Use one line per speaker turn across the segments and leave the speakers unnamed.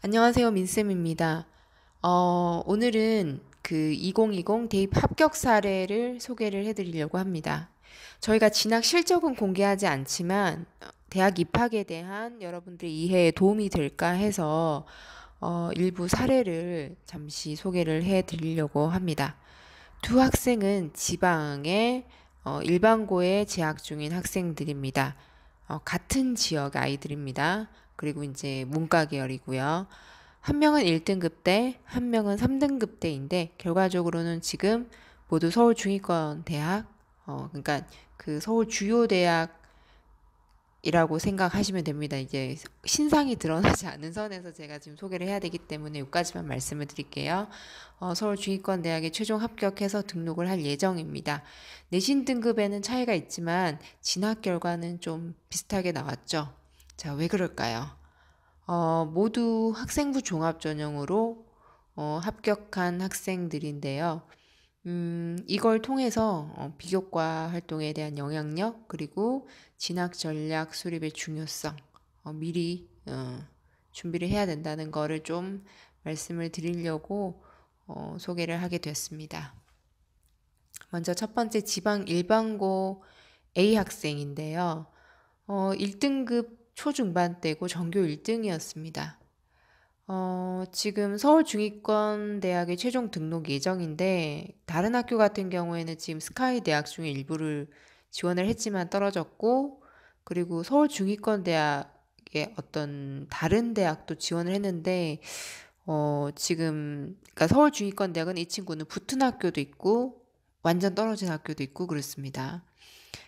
안녕하세요, 민쌤입니다. 오늘은 그 2020 대입 합격 사례를 소개를 해드리려고 합니다. 저희가 진학 실적은 공개하지 않지만 대학 입학에 대한 여러분들의 이해에 도움이 될까 해서 일부 사례를 잠시 소개를 해드리려고 합니다. 두 학생은 지방의 일반고에 재학 중인 학생들입니다. 같은 지역 아이들입니다. 그리고 이제 문과 계열이고요. 한 명은 1등급대, 한 명은 3등급대인데 결과적으로는 지금 모두 서울 중위권 대학, 그러니까 그 서울 주요 대학이라고 생각하시면 됩니다. 이제 신상이 드러나지 않은 선에서 제가 지금 소개를 해야 되기 때문에 여기까지만 말씀을 드릴게요. 서울 중위권 대학에 최종 합격해서 등록을 할 예정입니다. 내신 등급에는 차이가 있지만 진학 결과는 좀 비슷하게 나왔죠. 자, 왜 그럴까요? 모두 학생부 종합 전형으로 합격한 학생들인데요. 이걸 통해서 비교과 활동에 대한 영향력, 그리고 진학 전략 수립의 중요성, 미리 준비를 해야 된다는 거를 좀 말씀을 드리려고 소개를 하게 됐습니다. 먼저 첫 번째 지방 일반고 A 학생인데요. 1등급 초중반대고 전교 1등이었습니다. 지금 서울 중위권 대학의 최종 등록 예정인데 다른 학교 같은 경우에는 지금 스카이 대학 중에 일부를 지원을 했지만 떨어졌고, 그리고 서울 중위권 대학의 어떤 다른 대학도 지원을 했는데 지금 그러니까 서울 중위권 대학은 이 친구는 붙은 학교도 있고 완전 떨어진 학교도 있고 그렇습니다.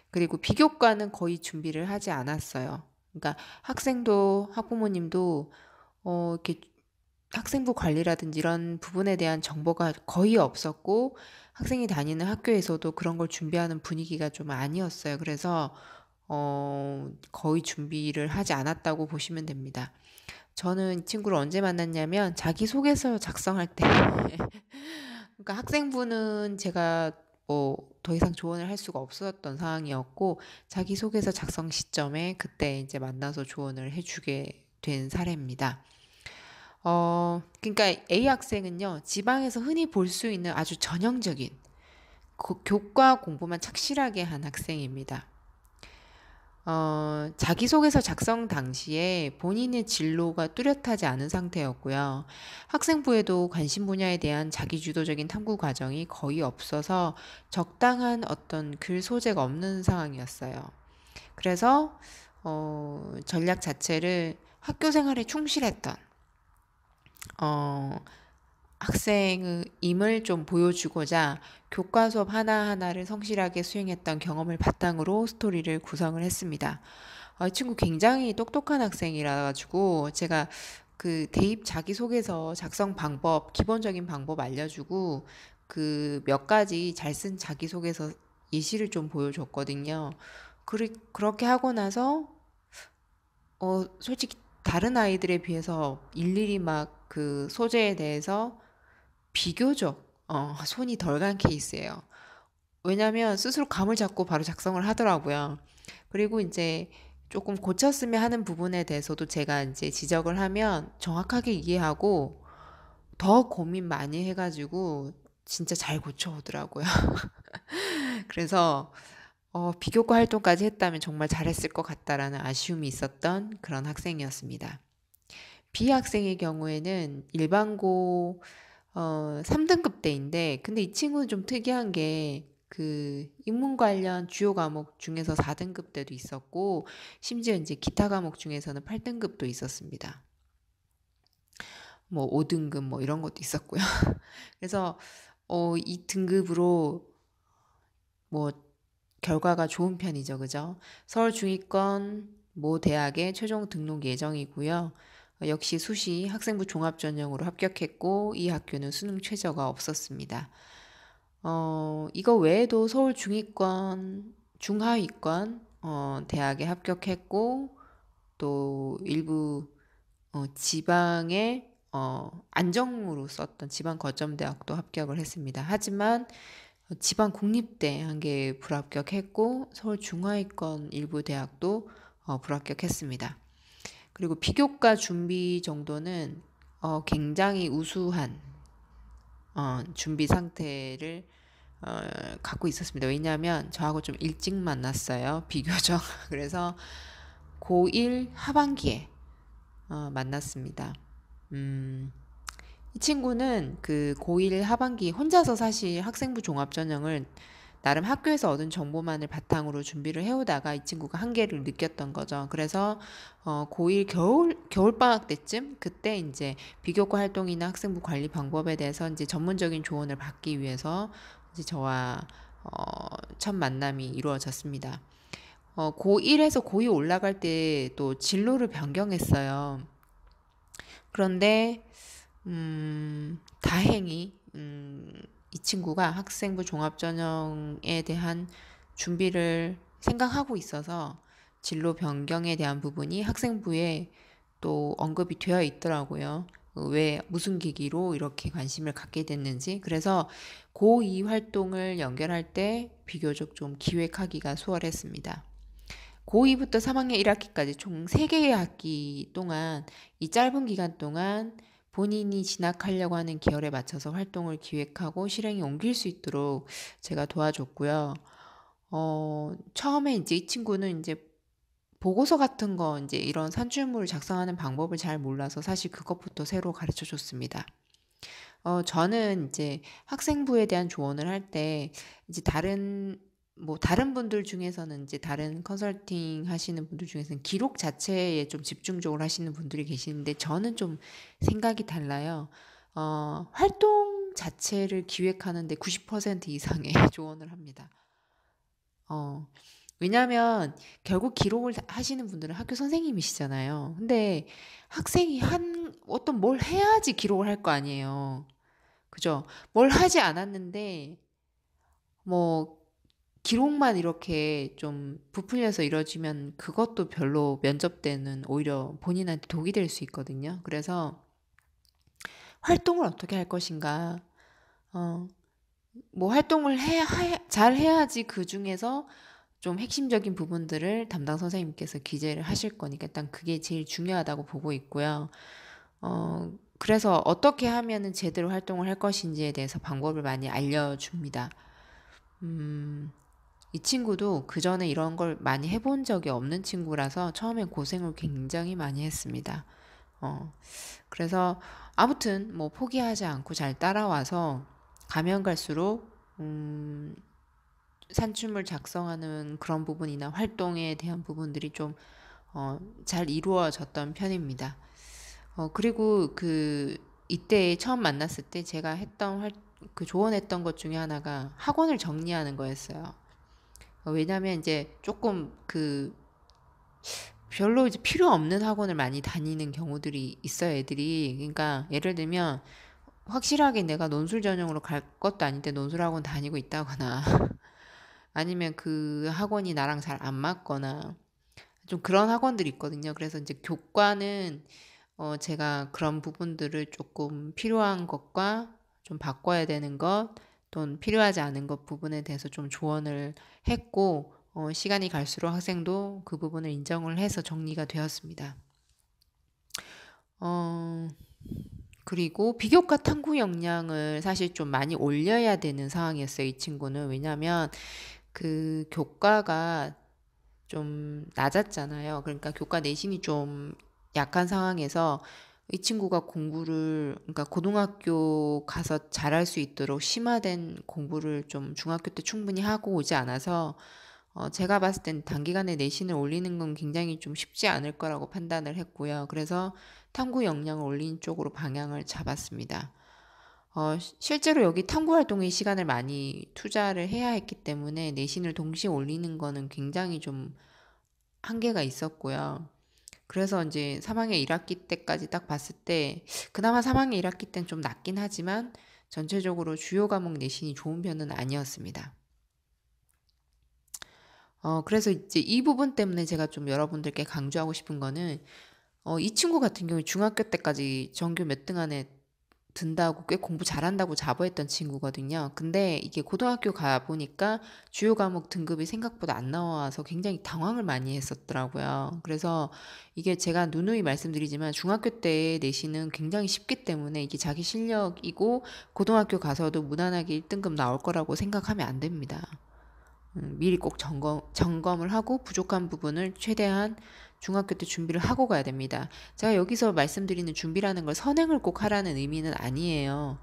그리고 비교과는 거의 준비를 하지 않았어요. 그러니까 학생도 학부모님도 이렇게 학생부 관리라든지 이런 부분에 대한 정보가 거의 없었고, 학생이 다니는 학교에서도 그런 걸 준비하는 분위기가 좀 아니었어요. 그래서 거의 준비를 하지 않았다고 보시면 됩니다. 저는 이 친구를 언제 만났냐면 자기소개서 작성할 때 그러니까 학생부는 제가 뭐 더 이상 조언을 할 수가 없었던 상황이었고, 자기소개서 작성 시점에 그때 이제 만나서 조언을 해주게 된 사례입니다. 그러니까 A 학생은요, 지방에서 흔히 볼 수 있는 아주 전형적인 교과 공부만 착실하게 한 학생입니다. 자기소개서 작성 당시에 본인의 진로가 뚜렷하지 않은 상태였고요. 학생부에도 관심 분야에 대한 자기주도적인 탐구 과정이 거의 없어서 적당한 어떤 글 소재가 없는 상황이었어요. 그래서 전략 자체를 학교 생활에 충실했던 어, 학생임을 좀 보여주고자 교과 수업 하나하나를 성실하게 수행했던 경험을 바탕으로 스토리를 구성을 했습니다. 이 친구 굉장히 똑똑한 학생이라 가지고 제가 그 대입 자기소개서 작성 방법, 기본적인 방법 알려주고 그 몇 가지 잘 쓴 자기소개서 예시를 좀 보여줬거든요. 그렇게 하고 나서 솔직히 다른 아이들에 비해서 일일이 막 그 소재에 대해서 비교적 손이 덜 간 케이스예요. 왜냐면 스스로 감을 잡고 바로 작성을 하더라고요. 그리고 이제 조금 고쳤으면 하는 부분에 대해서도 제가 이제 지적을 하면 정확하게 이해하고 더 고민 많이 해가지고 진짜 잘 고쳐오더라고요. 그래서 비교과 활동까지 했다면 정말 잘했을 것 같다라는 아쉬움이 있었던 그런 학생이었습니다. B 학생의 경우에는 일반고 3등급대인데, 근데 이 친구는 좀 특이한 게 그 인문 관련 주요 과목 중에서 4등급대도 있었고, 심지어 이제 기타 과목 중에서는 8등급도 있었습니다. 뭐 5등급 뭐 이런 것도 있었고요. 그래서 이 등급으로 뭐 결과가 좋은 편이죠. 그죠? 서울 중위권 모 대학에 최종 등록 예정이고요. 역시 수시 학생부 종합 전형으로 합격했고 이 학교는 수능 최저가 없었습니다. 이거 외에도 서울 중위권, 중하위권 대학에 합격했고, 또 일부 지방의 안정으로 썼던 지방 거점 대학도 합격을 했습니다. 하지만 지방 국립대 한 개 불합격했고 서울 중하위권 일부 대학도 불합격했습니다. 그리고 비교과 준비 정도는 굉장히 우수한 준비 상태를 갖고 있었습니다. 왜냐하면 저하고 좀 일찍 만났어요. 비교적. 그래서 고1 하반기에 만났습니다. 이 친구는 그 고1 하반기 혼자서 사실 학생부 종합전형을 나름 학교에서 얻은 정보만을 바탕으로 준비를 해오다가 이 친구가 한계를 느꼈던 거죠. 그래서 고1 겨울방학 때쯤 그때 이제 비교과 활동이나 학생부 관리 방법에 대해서 이제 전문적인 조언을 받기 위해서 이제 저와 첫 만남이 이루어졌습니다. 고1에서 고2 올라갈 때 또 진로를 변경했어요. 그런데 다행히 이 친구가 학생부 종합전형에 대한 준비를 생각하고 있어서 진로 변경에 대한 부분이 학생부에 또 언급이 되어 있더라고요. 왜 무슨 계기로 이렇게 관심을 갖게 됐는지. 그래서 고2 활동을 연결할 때 비교적 좀 기획하기가 수월했습니다. 고2부터 3학년 1학기까지 총 3개의 학기 동안 이 짧은 기간 동안 본인이 진학하려고 하는 계열에 맞춰서 활동을 기획하고 실행에 옮길 수 있도록 제가 도와줬고요. 처음에 이제 이 친구는 이제 보고서 같은 거 이제 이런 산출물을 작성하는 방법을 잘 몰라서 사실 그것부터 새로 가르쳐 줬습니다. 저는 이제 학생부에 대한 조언을 할 때 이제 다른 분들 중에서는 이제 다른 컨설팅 하시는 분들 중에서는 기록 자체에 좀 집중적으로 하시는 분들이 계시는데 저는 좀 생각이 달라요. 활동 자체를 기획하는데 90% 이상의 조언을 합니다. 어, 왜냐하면 결국 기록을 하시는 분들은 학교 선생님이시잖아요. 근데 학생이 어떤 뭘 해야지 기록을 할 거 아니에요. 그죠? 뭘 하지 않았는데 뭐 기록만 이렇게 좀 부풀려서 이뤄지면 그것도 별로 면접 때는 오히려 본인한테 독이 될 수 있거든요. 그래서 활동을 어떻게 할 것인가, 어, 뭐 활동을 잘 해야지 그 중에서 좀 핵심적인 부분들을 담당 선생님께서 기재를 하실 거니까 일단 그게 제일 중요하다고 보고 있고요. 그래서 어떻게 하면은 제대로 활동을 할 것인지에 대해서 방법을 많이 알려줍니다. 이 친구도 그 전에 이런 걸 많이 해본 적이 없는 친구라서 처음엔 고생을 굉장히 많이 했습니다. 그래서 아무튼 뭐 포기하지 않고 잘 따라와서 가면 갈수록 산춤을 작성하는 그런 부분이나 활동에 대한 부분들이 좀 잘 이루어졌던 편입니다. 그리고 이때 처음 만났을 때 제가 그 조언했던 것 중에 하나가 학원을 정리하는 거였어요. 왜냐면 이제 조금 별로 이제 필요 없는 학원을 많이 다니는 경우들이 있어요, 애들이. 그러니까 예를 들면 확실하게 내가 논술 전형으로 갈 것도 아닌데 논술 학원 다니고 있다거나 아니면 그 학원이 나랑 잘 안 맞거나 좀 그런 학원들이 있거든요. 그래서 이제 교과는 제가 그런 부분들을 조금 필요한 것과 좀 바꿔야 되는 것, 또는 필요하지 않은 것 부분에 대해서 좀 조언을 했고, 시간이 갈수록 학생도 그 부분을 인정을 해서 정리가 되었습니다. 어, 그리고 비교과 탐구 역량을 사실 좀 많이 올려야 되는 상황이었어요, 이 친구는. 왜냐하면 그 교과가 좀 낮았잖아요. 그러니까 교과 내신이 좀 약한 상황에서 이 친구가 그러니까 고등학교 가서 잘할 수 있도록 심화된 공부를 좀 중학교 때 충분히 하고 오지 않아서 제가 봤을 땐 단기간에 내신을 올리는 건 굉장히 좀 쉽지 않을 거라고 판단을 했고요. 그래서 탐구 역량을 올리는 쪽으로 방향을 잡았습니다. 실제로 여기 탐구 활동에 시간을 많이 투자를 해야 했기 때문에 내신을 동시에 올리는 거는 굉장히 좀 한계가 있었고요. 그래서 이제 3학년 1학기 때까지 딱 봤을 때 그나마 3학년 1학기 때는 좀 낮긴 하지만 전체적으로 주요 과목 내신이 좋은 편은 아니었습니다. 그래서 이제 이 부분 때문에 제가 좀 여러분들께 강조하고 싶은 거는 이 친구 같은 경우에 중학교 때까지 전교 몇 등 안에 든다고 꽤 공부 잘한다고 자부했던 친구거든요. 근데 이게 고등학교 가보니까 주요 과목 등급이 생각보다 안 나와서 굉장히 당황을 많이 했었더라고요. 그래서 이게 제가 누누이 말씀드리지만 중학교 때 내신은 굉장히 쉽기 때문에 이게 자기 실력이고 고등학교 가서도 무난하게 1등급 나올 거라고 생각하면 안 됩니다. 미리 꼭 점검을 하고 부족한 부분을 최대한 중학교 때 준비를 하고 가야 됩니다. 제가 여기서 말씀드리는 준비라는 걸 선행을 꼭 하라는 의미는 아니에요.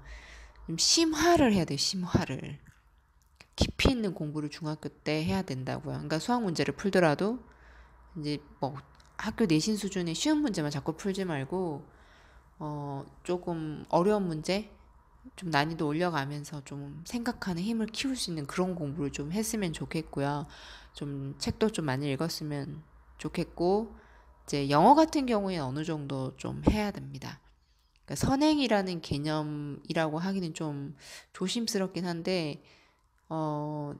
좀 심화를 해야 돼요. 심화를. 깊이 있는 공부를 중학교 때 해야 된다고요. 그러니까 수학 문제를 풀더라도 이제 뭐 학교 내신 수준의 쉬운 문제만 자꾸 풀지 말고 조금 어려운 문제 좀 난이도 올려가면서 좀 생각하는 힘을 키울 수 있는 그런 공부를 좀 했으면 좋겠고요. 좀 책도 좀 많이 읽었으면 좋겠고, 이제 영어 같은 경우에는 어느 정도 좀 해야 됩니다. 그러니까 선행이라는 개념이라고 하기는 좀 조심스럽긴 한데, 어,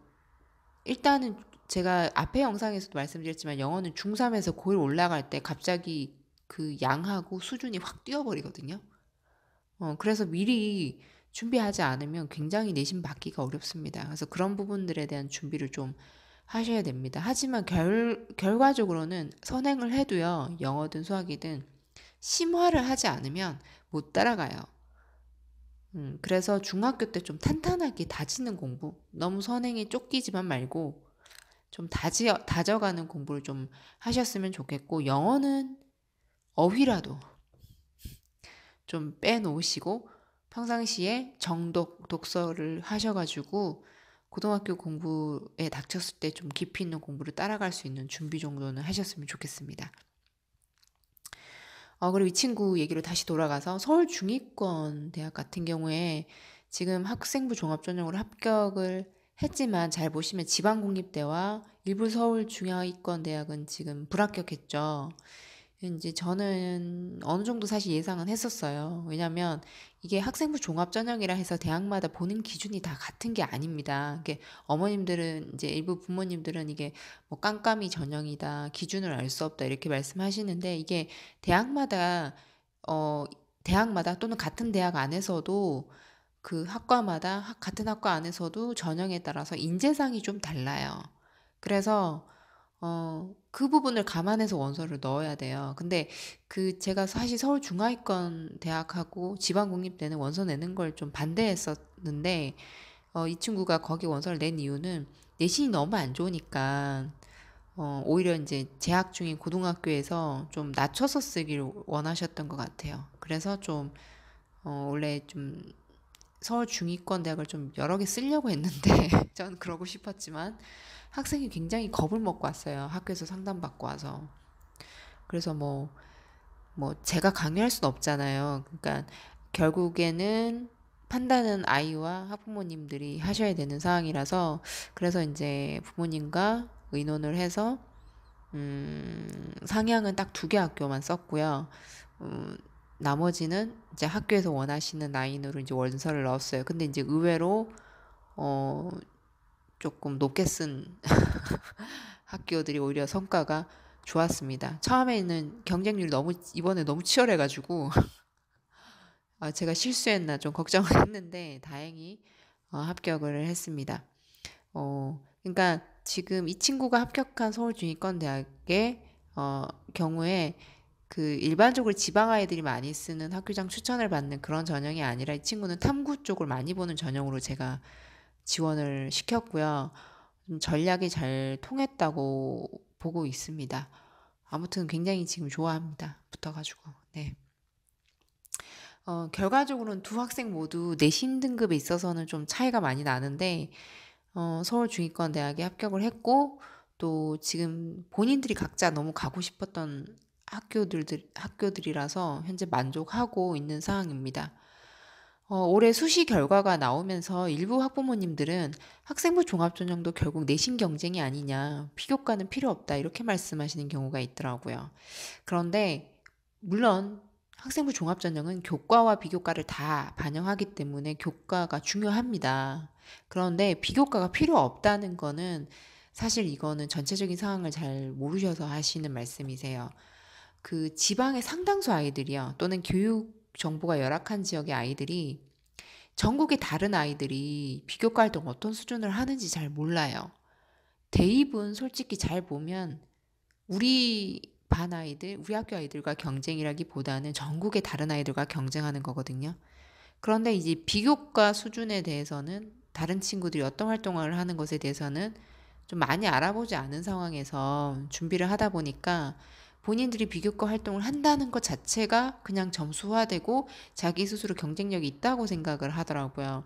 일단은 제가 앞에 영상에서도 말씀드렸지만 영어는 중3에서 고1 올라갈 때 갑자기 그 양하고 수준이 확 뛰어버리거든요. 그래서 미리 준비하지 않으면 굉장히 내신 받기가 어렵습니다. 그래서 그런 부분들에 대한 준비를 좀 하셔야 됩니다. 하지만 결과적으로는 선행을 해도요, 영어든 수학이든 심화를 하지 않으면 못 따라가요. 그래서 중학교 때 좀 탄탄하게 다지는 공부, 너무 선행에 쫓기지만 말고 좀 다져가는 공부를 좀 하셨으면 좋겠고, 영어는 어휘라도 좀 빼놓으시고 평상시에 정독 독서를 하셔가지고 고등학교 공부에 닥쳤을 때 좀 깊이 있는 공부를 따라갈 수 있는 준비 정도는 하셨으면 좋겠습니다. 그리고 이 친구 얘기로 다시 돌아가서 서울 중위권 대학 같은 경우에 지금 학생부 종합전형으로 합격을 했지만 잘 보시면 지방공립대와 일부 서울 중하위권 대학은 지금 불합격했죠. 이제 저는 어느 정도 사실 예상은 했었어요. 왜냐면 이게 학생부 종합전형이라 해서 대학마다 보는 기준이 다 같은 게 아닙니다. 이게 어머님들은 이제 일부 부모님들은 이게 뭐 깜깜이 전형이다, 기준을 알 수 없다 이렇게 말씀하시는데 이게 대학마다 어 대학마다 또는 같은 대학 안에서도 그 학과마다 같은 학과 안에서도 전형에 따라서 인재상이 좀 달라요. 그래서 그 부분을 감안해서 원서를 넣어야 돼요. 근데 제가 사실 서울 중하위권 대학하고 지방공립대는 원서 내는 걸 좀 반대했었는데, 이 친구가 거기 원서를 낸 이유는 내신이 너무 안 좋으니까, 오히려 이제 재학 중인 고등학교에서 좀 낮춰서 쓰기를 원하셨던 것 같아요. 그래서 좀, 원래 좀 서울 중위권 대학을 좀 여러 개 쓰려고 했는데, 전 그러고 싶었지만, 학생이 굉장히 겁을 먹고 왔어요. 학교에서 상담받고 와서. 그래서 뭐 제가 강요할 수는 없잖아요. 그러니까 결국에는 판단은 아이와 학부모님들이 하셔야 되는 상황이라서 그래서 이제 부모님과 의논을 해서 상향은 딱 2개 학교만 썼고요. 나머지는 이제 학교에서 원하시는 라인으로 이제 원서를 넣었어요. 근데 이제 의외로 어 조금 높게 쓴 학교들이 오히려 성과가 좋았습니다. 처음에는 경쟁률이 이번에 너무 치열해가지고, 제가 실수했나 좀 걱정을 했는데, 다행히, 합격을 했습니다. 그러니까 지금 이 친구가 합격한 서울중위권대학의, 경우에 그 일반적으로 지방 아이들이 많이 쓰는 학교장 추천을 받는 그런 전형이 아니라 이 친구는 탐구 쪽을 많이 보는 전형으로 제가 지원을 시켰고요. 전략이 잘 통했다고 보고 있습니다. 아무튼 굉장히 지금 좋아합니다. 붙어가지고. 네. 결과적으로는 두 학생 모두 내신 등급에 있어서는 좀 차이가 많이 나는데, 서울중위권대학에 합격을 했고, 지금 본인들이 각자 너무 가고 싶었던 학교들이라서 현재 만족하고 있는 상황입니다. 올해 수시 결과가 나오면서 일부 학부모님들은 학생부 종합전형도 결국 내신 경쟁이 아니냐, 비교과는 필요 없다, 이렇게 말씀하시는 경우가 있더라고요. 그런데, 물론, 학생부 종합전형은 교과와 비교과를 다 반영하기 때문에 교과가 중요합니다. 그런데 비교과가 필요 없다는 거는 사실 이거는 전체적인 상황을 잘 모르셔서 하시는 말씀이세요. 그 지방의 상당수 아이들이요, 또는 정보가 열악한 지역의 아이들이 전국의 다른 아이들이 비교과 활동 어떤 수준을 하는지 잘 몰라요. 대입은 솔직히 잘 보면 우리 반 아이들, 우리 학교 아이들과 경쟁이라기보다는 전국의 다른 아이들과 경쟁하는 거거든요. 그런데 이제 비교과 수준에 대해서는 다른 친구들이 어떤 활동을 하는 것에 대해서는 좀 많이 알아보지 않은 상황에서 준비를 하다 보니까 본인들이 비교과 활동을 한다는 것 자체가 그냥 점수화되고 자기 스스로 경쟁력이 있다고 생각을 하더라고요.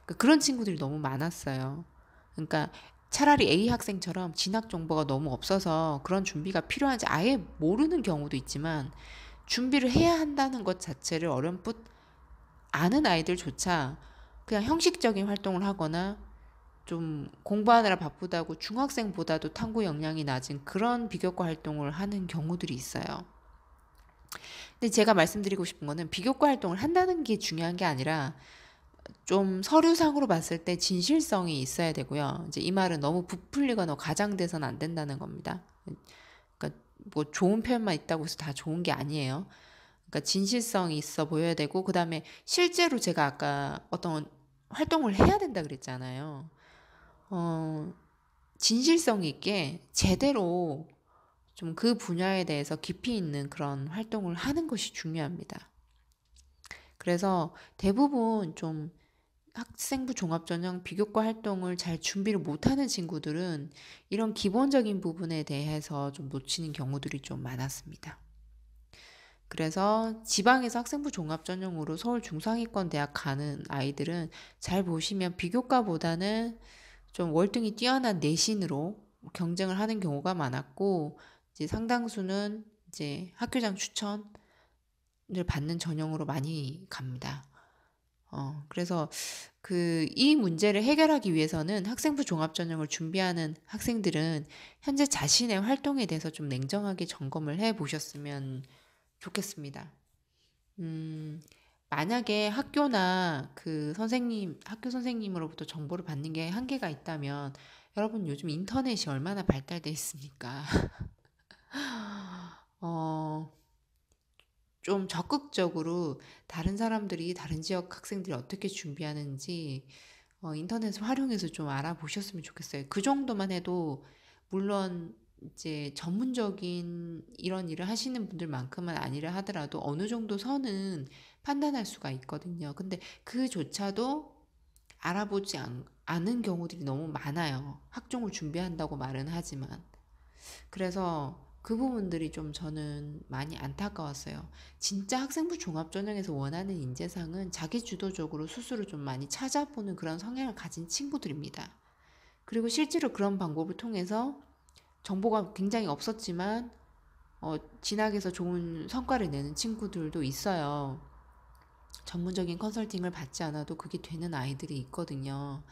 그러니까 그런 친구들이 너무 많았어요. 그러니까 차라리 A 학생처럼 진학 정보가 너무 없어서 그런 준비가 필요한지 아예 모르는 경우도 있지만 준비를 해야 한다는 것 자체를 어렴풋 아는 아이들조차 그냥 형식적인 활동을 하거나 좀 공부하느라 바쁘다고 중학생보다도 탐구 역량이 낮은 그런 비교과 활동을 하는 경우들이 있어요. 근데 제가 말씀드리고 싶은 거는 비교과 활동을 한다는 게 중요한 게 아니라 좀 서류상으로 봤을 때 진실성이 있어야 되고요. 이제 이 말은 너무 부풀리거나 과장돼서는 안 된다는 겁니다. 그러니까 뭐 좋은 표현만 있다고 해서 다 좋은 게 아니에요. 그러니까 진실성이 있어 보여야 되고 그다음에 실제로 제가 아까 어떤 활동을 해야 된다 그랬잖아요. 어, 진실성 있게 제대로 좀 그 분야에 대해서 깊이 있는 그런 활동을 하는 것이 중요합니다. 그래서 대부분 좀 학생부 종합전형 비교과 활동을 잘 준비를 못하는 친구들은 이런 기본적인 부분에 대해서 좀 놓치는 경우들이 좀 많았습니다. 그래서 지방에서 학생부 종합전형으로 서울 중상위권 대학 가는 아이들은 잘 보시면 비교과보다는 좀 월등히 뛰어난 내신으로 경쟁을 하는 경우가 많았고 이제 상당수는 이제 학교장 추천을 받는 전형으로 많이 갑니다. 그래서 이 문제를 해결하기 위해서는 학생부 종합전형을 준비하는 학생들은 현재 자신의 활동에 대해서 좀 냉정하게 점검을 해 보셨으면 좋겠습니다. 음, 만약에 학교나 학교 선생님으로부터 정보를 받는 게 한계가 있다면, 여러분 요즘 인터넷이 얼마나 발달돼 있습니까? 어, 좀 적극적으로 다른 사람들이, 다른 지역 학생들이 어떻게 준비하는지, 인터넷을 활용해서 좀 알아보셨으면 좋겠어요. 그 정도만 해도, 물론, 이제 전문적인 이런 일을 하시는 분들만큼은 아니라 하더라도 어느 정도 선은 판단할 수가 있거든요. 근데 그조차도 않은 경우들이 너무 많아요. 학종을 준비한다고 말은 하지만. 그래서 그 부분들이 좀 저는 많이 안타까웠어요. 진짜 학생부 종합전형에서 원하는 인재상은 자기 주도적으로 스스로 좀 많이 찾아보는 그런 성향을 가진 친구들입니다. 그리고 실제로 그런 방법을 통해서 정보가 굉장히 없었지만 진학에서 좋은 성과를 내는 친구들도 있어요. 전문적인 컨설팅을 받지 않아도 그게 되는 아이들이 있거든요.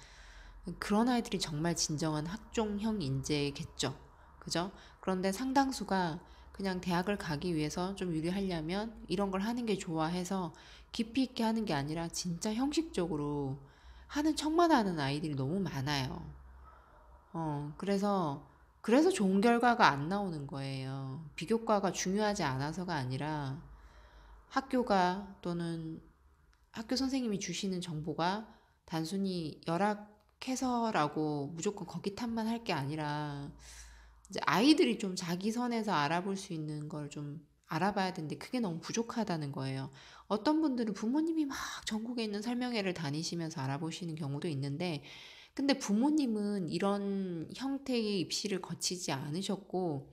그런 아이들이 정말 진정한 학종형 인재겠죠. 그죠? 그런데 상당수가 그냥 대학을 가기 위해서 좀 유리하려면 이런 걸 하는 게 좋아해서 깊이 있게 하는 게 아니라 진짜 형식적으로 하는 척만 하는 아이들이 너무 많아요. 그래서 좋은 결과가 안 나오는 거예요. 비교과가 중요하지 않아서가 아니라 학교가 또는 학교 선생님이 주시는 정보가 단순히 열악해서라고 무조건 거기 탓만 할 게 아니라 이제 아이들이 좀 자기 선에서 알아볼 수 있는 걸 좀 알아봐야 되는데 그게 너무 부족하다는 거예요. 어떤 분들은 부모님이 막 전국에 있는 설명회를 다니시면서 알아보시는 경우도 있는데 근데 부모님은 이런 형태의 입시를 거치지 않으셨고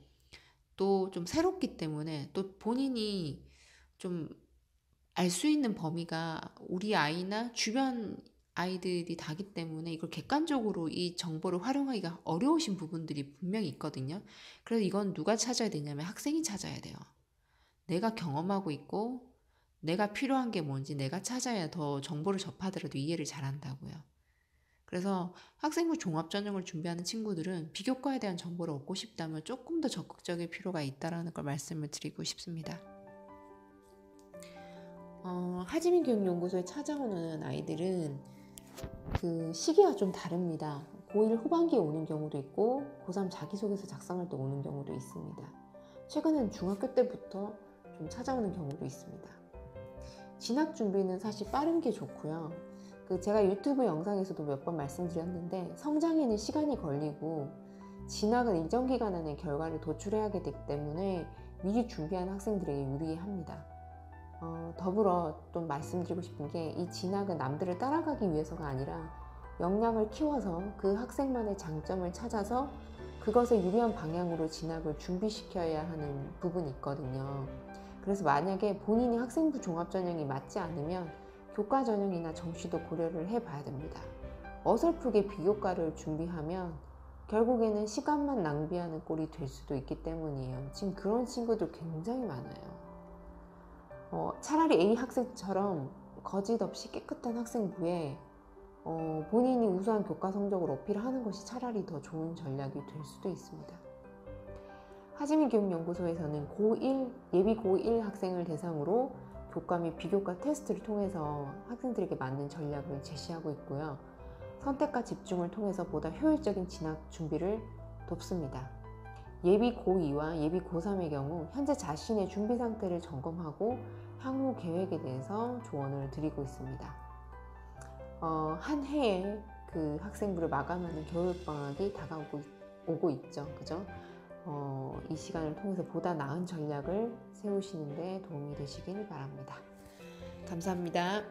또 좀 새롭기 때문에 또 본인이 좀 알 수 있는 범위가 우리 아이나 주변 아이들이 다기 때문에 이걸 객관적으로 이 정보를 활용하기가 어려우신 부분들이 분명히 있거든요. 그래서 이건 누가 찾아야 되냐면 학생이 찾아야 돼요. 내가 경험하고 있고 내가 필요한 게 뭔지 내가 찾아야 더 정보를 접하더라도 이해를 잘한다고요. 그래서 학생부 종합전형을 준비하는 친구들은 비교과에 대한 정보를 얻고 싶다면 조금 더 적극적일 필요가 있다는 걸 말씀을 드리고 싶습니다. 하지민 교육연구소에 찾아오는 아이들은 그 시기가 좀 다릅니다. 고1 후반기에 오는 경우도 있고 고3 자기소개서 작성할 때 오는 경우도 있습니다. 최근엔 중학교 때부터 좀 찾아오는 경우도 있습니다. 진학 준비는 사실 빠른 게 좋고요. 제가 유튜브 영상에서도 몇 번 말씀드렸는데 성장에는 시간이 걸리고 진학은 일정 기간 안에 결과를 도출해야 되기 때문에 미리 준비한 학생들에게 유리합니다. 더불어 또 말씀드리고 싶은 게 이 진학은 남들을 따라가기 위해서가 아니라 역량을 키워서 그 학생만의 장점을 찾아서 그것에 유리한 방향으로 진학을 준비시켜야 하는 부분이 있거든요. 그래서 만약에 본인이 학생부 종합전형이 맞지 않으면 교과전형이나 정시도 고려를 해봐야 됩니다. 어설프게 비교과를 준비하면 결국에는 시간만 낭비하는 꼴이 될 수도 있기 때문이에요. 지금 그런 친구들 굉장히 많아요. 차라리 A 학생처럼 거짓 없이 깨끗한 학생부에 본인이 우수한 교과 성적을 어필하는 것이 차라리 더 좋은 전략이 될 수도 있습니다. 하지민 교육연구소에서는 고1, 예비 고1 학생을 대상으로 교과 및 비교과 테스트를 통해서 학생들에게 맞는 전략을 제시하고 있고요. 선택과 집중을 통해서 보다 효율적인 진학 준비를 돕습니다. 예비 고2와 예비 고3의 경우 현재 자신의 준비 상태를 점검하고 향후 계획에 대해서 조언을 드리고 있습니다. 한 해에 그 학생부를 마감하는 겨울방학이 다가오고 있죠. 그죠? 이 시간을 통해서 보다 나은 전략을 세우시는 데 도움이 되시길 바랍니다. 감사합니다.